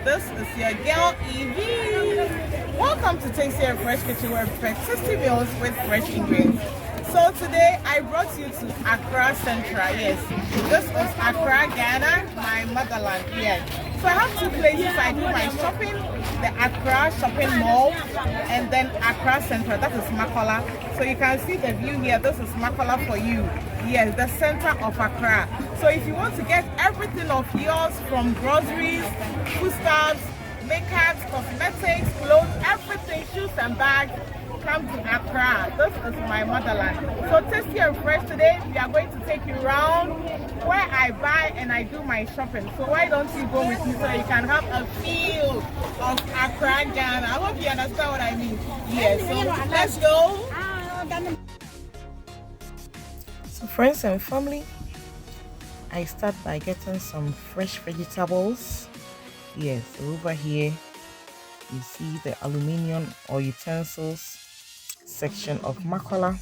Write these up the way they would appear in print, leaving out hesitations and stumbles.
This is your girl Eveee. Welcome to Tasty and Fresh Kitchen, where we prepare tasty meals with fresh ingredients. So today I brought you to Accra Central. Yes, this is Accra, Ghana, my motherland. Yes. So I have two places I do my shopping: the Accra Shopping Mall and then Accra Central. That is Makola. So you can see the view here. This is Makola for you. Yes, the center of Accra. So if you want to get everything of yours, from groceries, foodstuffs, makeup, cosmetics, clothes, everything, shoes and bags, come to Accra. This is my motherland. So Tasty and Fresh, today we are going to take you around where I buy and I do my shopping. So why don't you go with me so you can have a feel of Accra, Ghana. I hope you understand what I mean. Yes, so let's go. So friends and family, I start by getting some fresh vegetables. Yes, over here you see the aluminium or utensils section of Makola,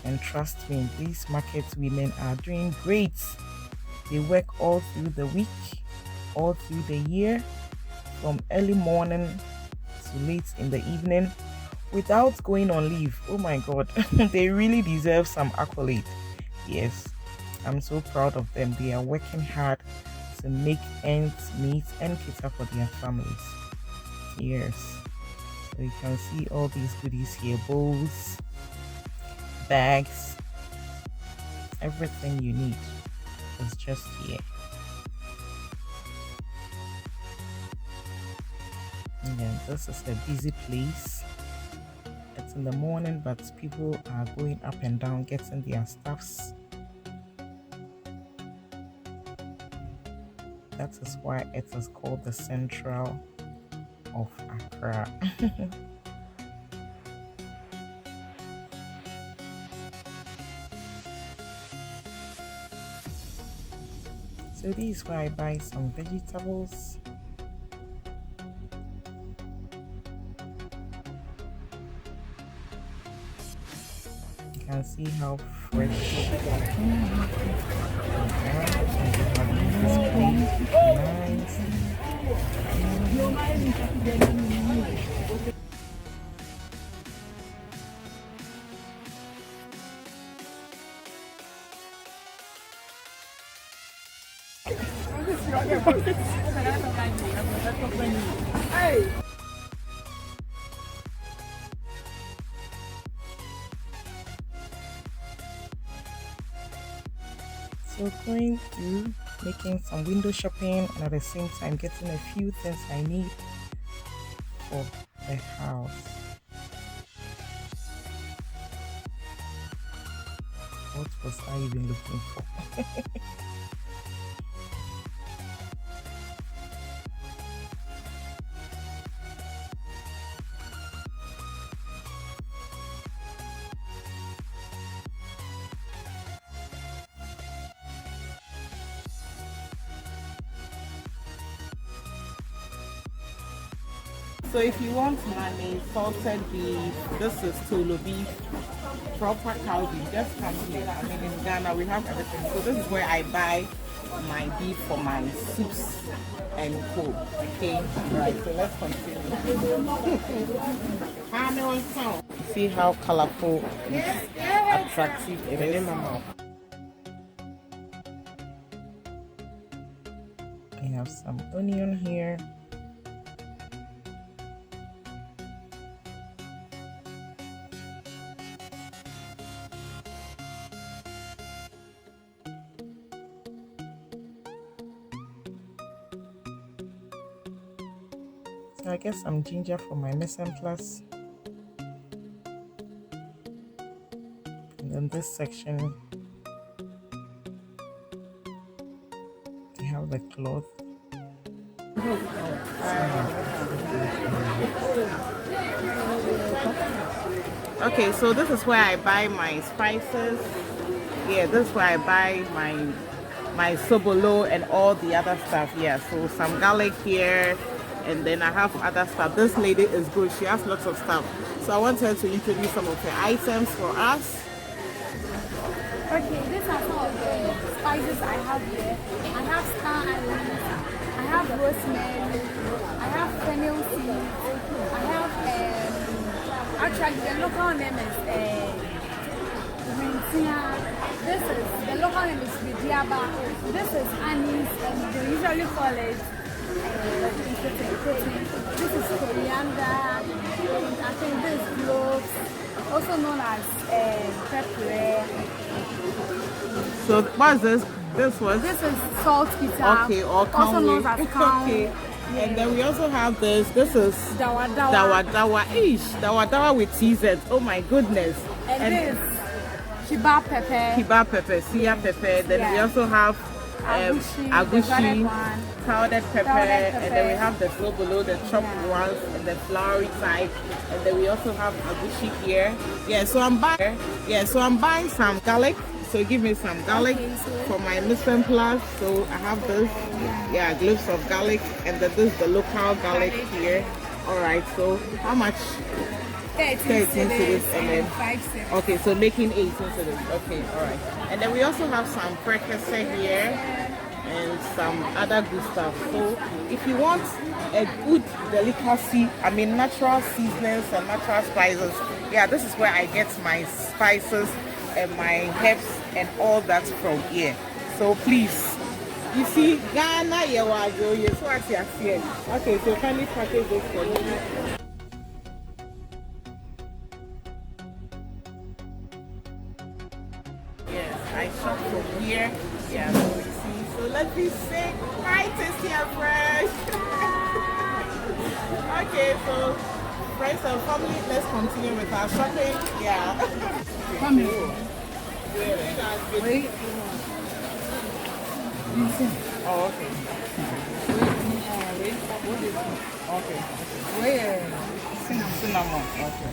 and trust me, these market women are doing great. They work all through the week, all through the year, from early morning to late in the evening, without going on leave. Oh my god, they really deserve some accolade. Yes, I'm so proud of them. They are working hard to make ends meet and cater for their families. Yes, so you can see all these goodies here: bowls, bags, everything you need is just here. And then this is a busy place. It's in the morning, but people are going up and down getting their stuffs. That is why it is called the Central of Accra. So this is where I buy some vegetables. You can see how fresh nice. So going through making some window shopping and at the same time getting a few things I need for the house. What was I even looking for? So if you want money, salted beef, this is Tolo beef, proper cow beef, just come here. I mean, in Ghana we have everything. So this is where I buy my beef for my soups and co. Okay, right, so let's continue. See how colorful, attractive it is. I have some onion here. So I get some ginger for my mise en place. And then this section, I have the cloth. Okay, so this is where I buy my spices. Yeah, this is where I buy my sobolo and all the other stuff. Yeah, so some garlic here, and then I have other stuff. This lady is good, she has lots of stuff, so I want her to introduce some of her items for us. Okay, these are some of the spices I have here. I have star anise, I have rosemary, I have fennel seeds, I have actually the local name is Rentina. This is the local name is Vidiaba. This is anise, and they usually call it this is coriander. I think this is cloves, also known as pepper. So what's this? This is saltpeter. Okay, or also known as cow. Okay. Yeah. And then we also have this. This is dawa. Dawa dawa with seasons. Oh my goodness. And this kebab pepper. Sia pepper. Then we also have agushi, powdered pepper, and then we have the slow below, the chopped ones, and the floury type, and then we also have agushi here. So I'm buying some garlic. So give me some garlic for my Mr. Plus. So I have this, cloves of garlic, and then this is the local garlic here. All right. So how much? 13 cedis and then 5 cedis. Okay, so making 18 cedis. Okay, all right. And then we also have some precursor here and some other good stuff. So if you want a good delicacy, natural seasonings and natural spices, this is where I get my spices and my herbs and all that from here. So please, you see, Ghana, so what you see. Okay, so kindly package this for me. Yes, I shop from here. So you see. So let me say hi, tasty and fresh. Okay, so friends and family, let's continue with our shopping. Come here. Wait. Oh, okay. Okay. Wait. Cinnamon. Okay.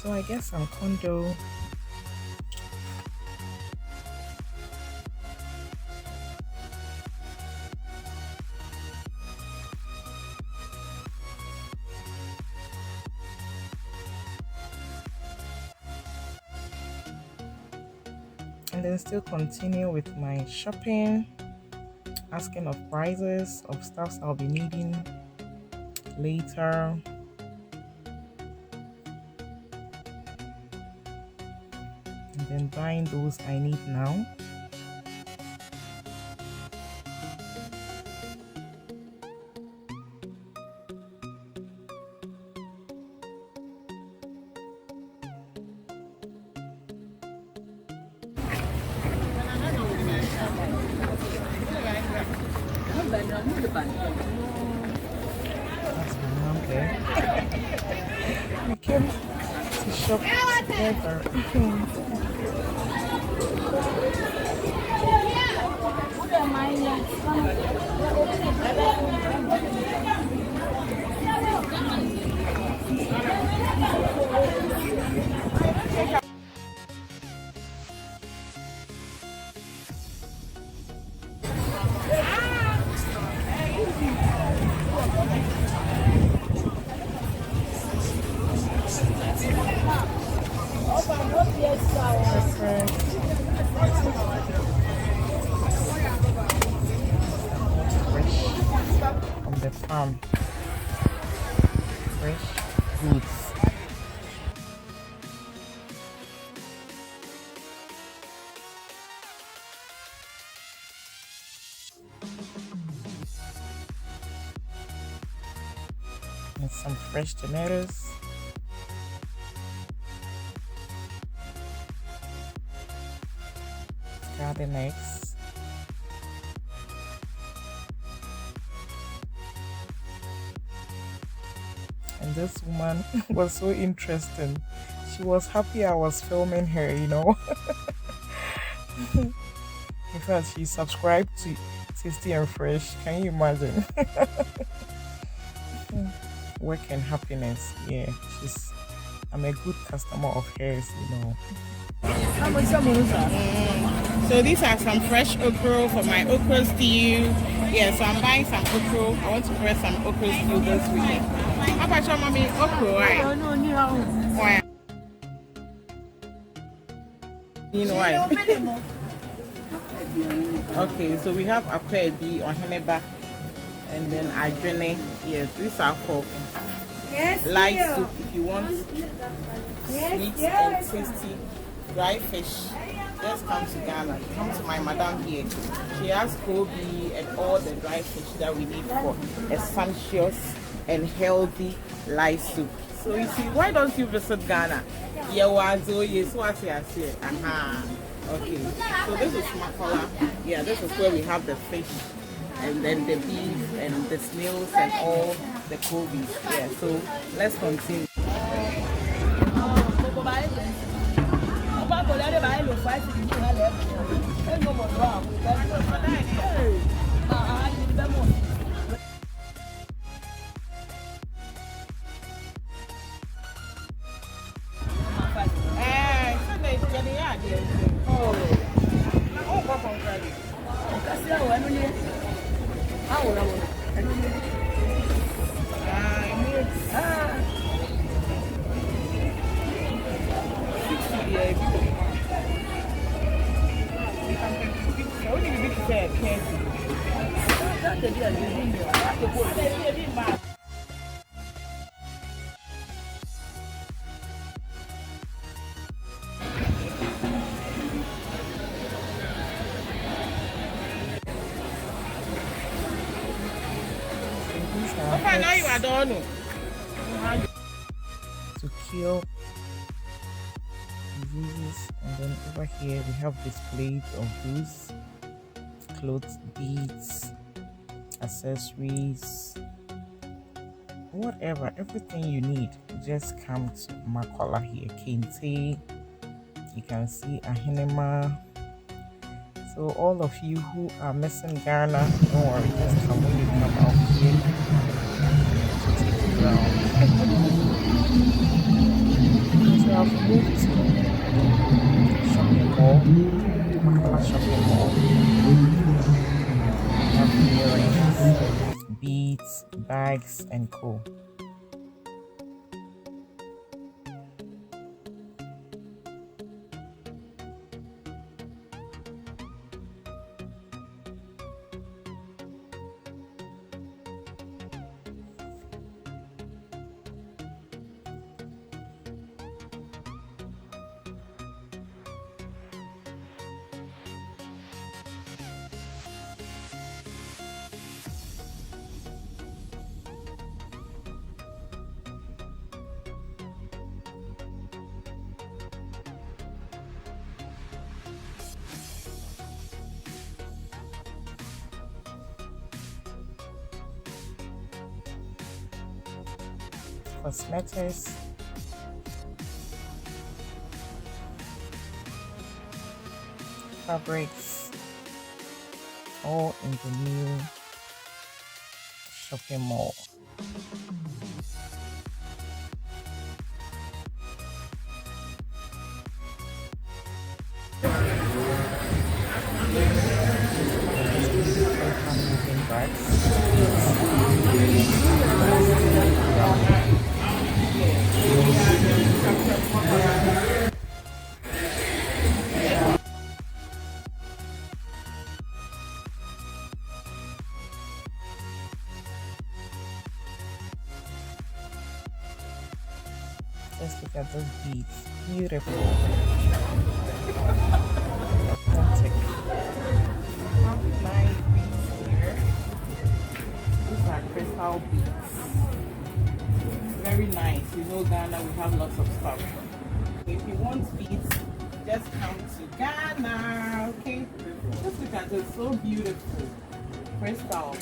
So I guess some condo. And then still continue with my shopping, asking of prices of stuffs I'll be needing later. And then buying those I need now. That's my mom there. We came to shop together. From the farm, fresh goods. And some fresh tomatoes. Garden eggs. And this woman was so interesting. She was happy I was filming her, you know. In fact, she subscribed to Tasty and Fresh. Can you imagine? Work and happiness. Yeah, I'm a good customer of hers, you know. So these are some fresh okra for my okra stew. Yeah, so I'm buying some okra. I want to prepare some okra stew this weekend. How about your mommy? Okra, right? Why? You know why? Okay, so we have Eveee on Heneba and then adrene. Yes, these are for light soup if you want sweet and tasty dry fish. Just come to Ghana. Come to my madam here. She has Kobe and all the dry fish that we need for a sumptuous and healthy light soup. So you see, why don't you visit Ghana? Yes, what I say. Okay, so this is Makola. Yeah, this is where we have the fish and then the beef and the snails and all the Kobe. Yeah, so let's continue. Okay, now you are done. To kill diseases, and then over here we have displays of goods, clothes, beads, accessories, whatever, everything you need. Just come to Makola here. Kente, you can see Ahinema. So all of you who are missing Ghana, don't worry, just come when you come out here to take it around. So I've moved to shopping mall, Makola shopping mall. We have earrings, beads, bags, and co. Cosmetics, fabrics, all in the new shopping mall. Just look at those beads. Beautiful. Authentic. Nice beads here. These are crystal beads. Very nice. You know Ghana, we have lots of stuff. If you want beads, just come to Ghana. Okay? Just look at it. So beautiful. Crystal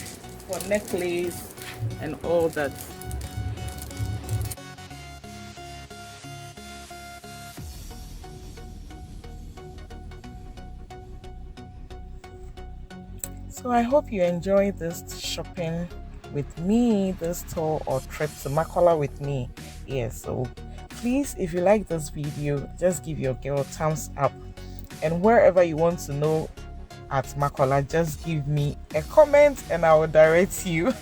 for necklace and all that. So I hope you enjoy this shopping with me, this tour or trip to Makola with me. Yes, so please, if you like this video, just give your girl a thumbs up, and wherever you want to know at Makola, just give me a comment and I will direct you.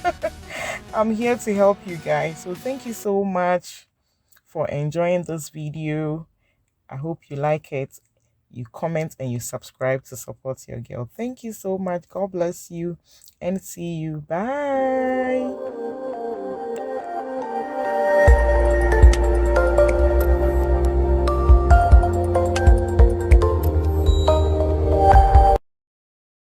I'm here to help you guys. So thank you so much for enjoying this video. I hope you like it. You comment and you subscribe to support your girl. Thank you so much. God bless you and see you. Bye.